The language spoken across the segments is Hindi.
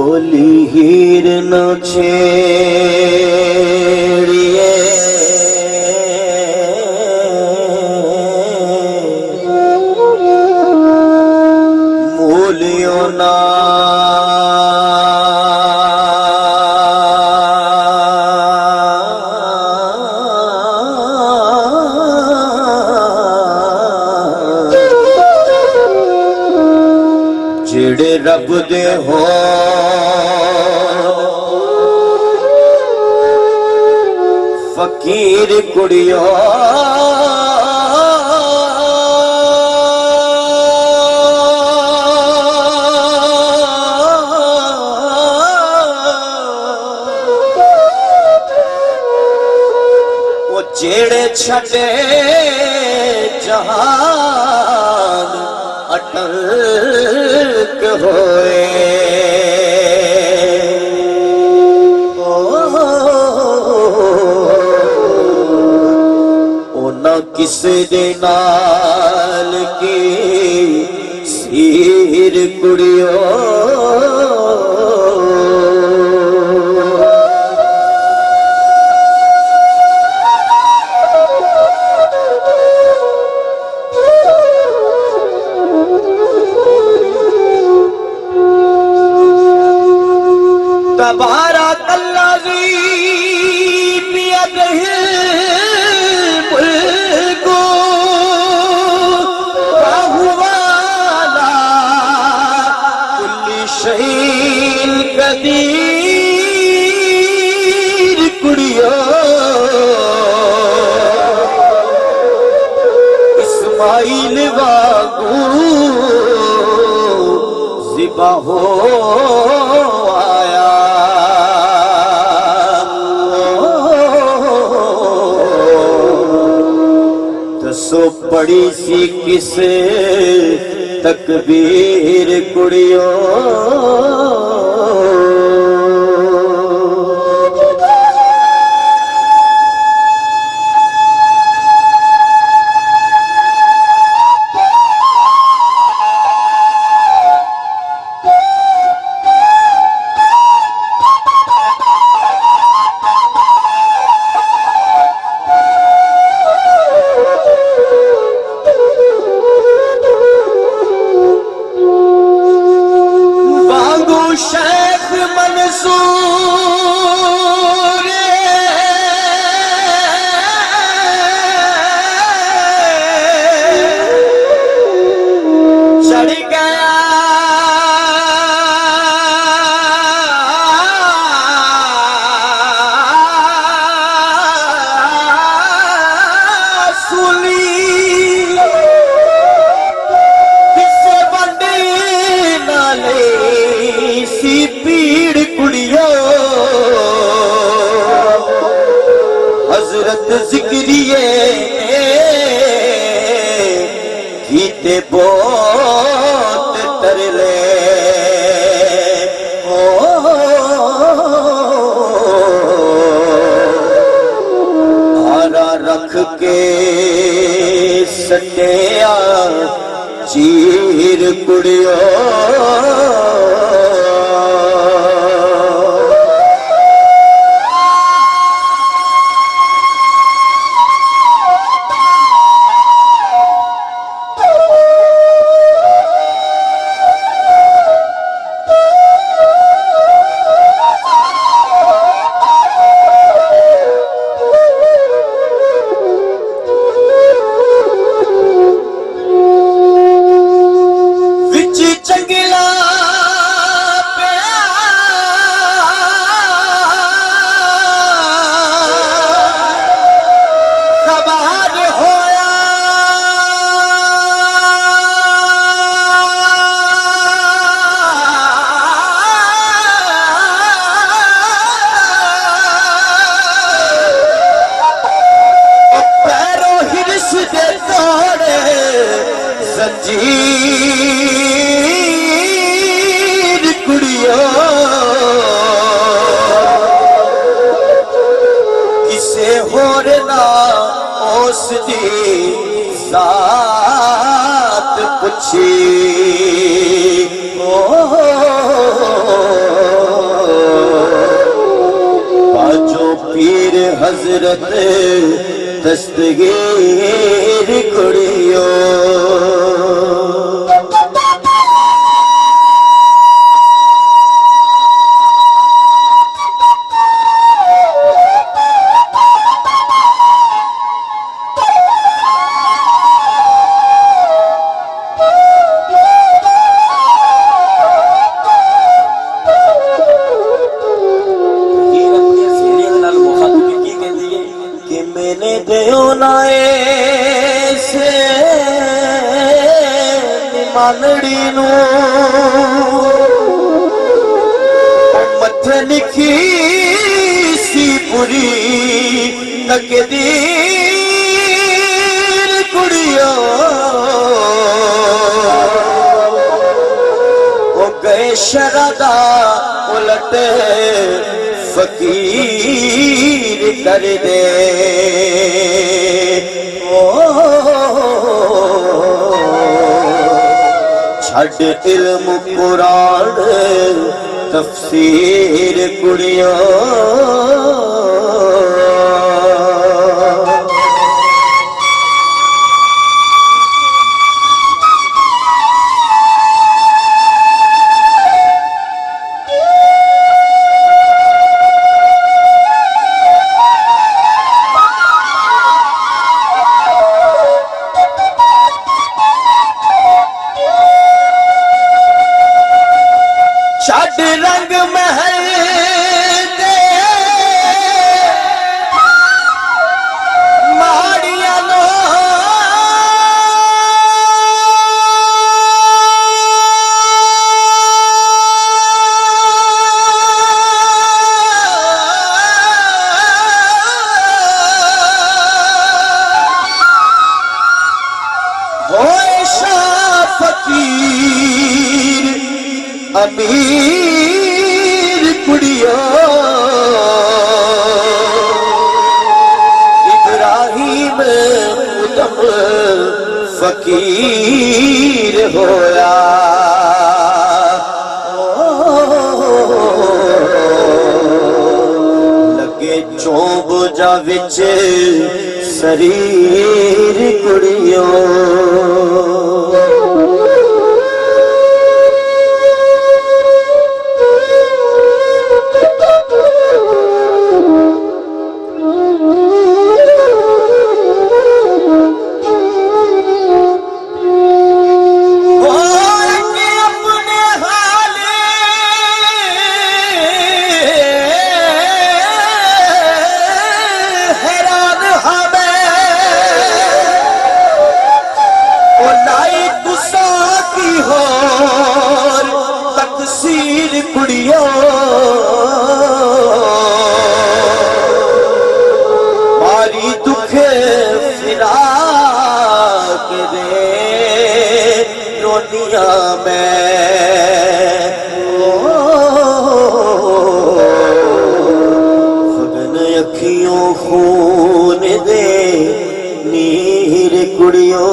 बोली हीर न छेड़िए मूलियों ना जेड़े रब दे हो फकीर कुड़ियो वो जेड़े छड़े जहान अटल होए ना किसे दे नाल की सीर कुड़ियो तबारक अल्लाज़ी बियदिहिल मुल्कु व हुवा अला कुल्ली शैइन क़दीर कुड़ियो इस्माइल वागू ज़िबा हो सो पड़ी सी किसे तकबीर कुड़ियों शेख मंसूर चढ़ गया सूली किसे बंदे नाले सी पीड़ कुड़ियो हजरत जिक्रिए गीते बहुत तरले आरा रख के सटिया चीर कुड़ियो जंजीर कुड़ियो किसे होर ना उसदी जात पुछी हजरत दस्तगीर कुड़ियो। मानड़ी मथे लिखी सी पूरी तकदीर कुड़ियो। वो गए शरादा उलट फकीर कर दे। छड़ इल्म कुरान तफसीर कुड़ियो। रंग महल दे माड़िया लो होए शाह फकीर अमीर कुड़ियो। इब्राहिम उदम फकीर होया। लगे चोब जा विच शरीर कुड़ियो। कुड़ियो मारी दुख फिराक दे रोनिया में। फगन अखियों खून दे नीर कुड़ियो।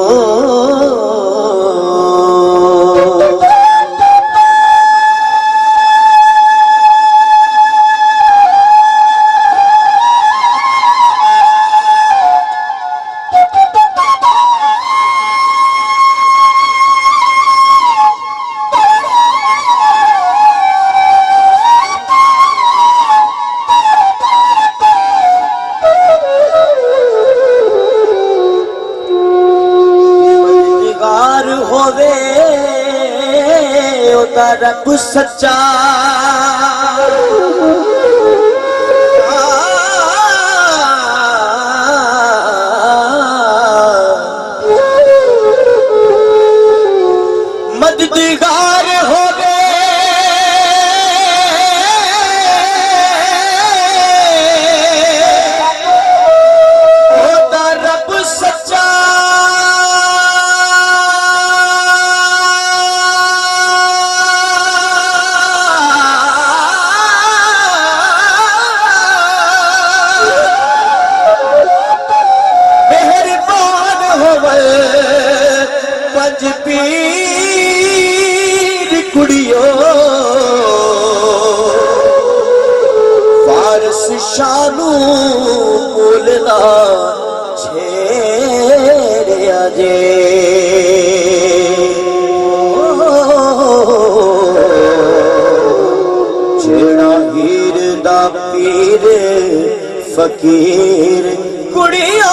रब सच्चा मददगार हो गए। रब सच्चा पीर कुड़ियो। जेड़ा हीर दा पीर फकीर कुड़िया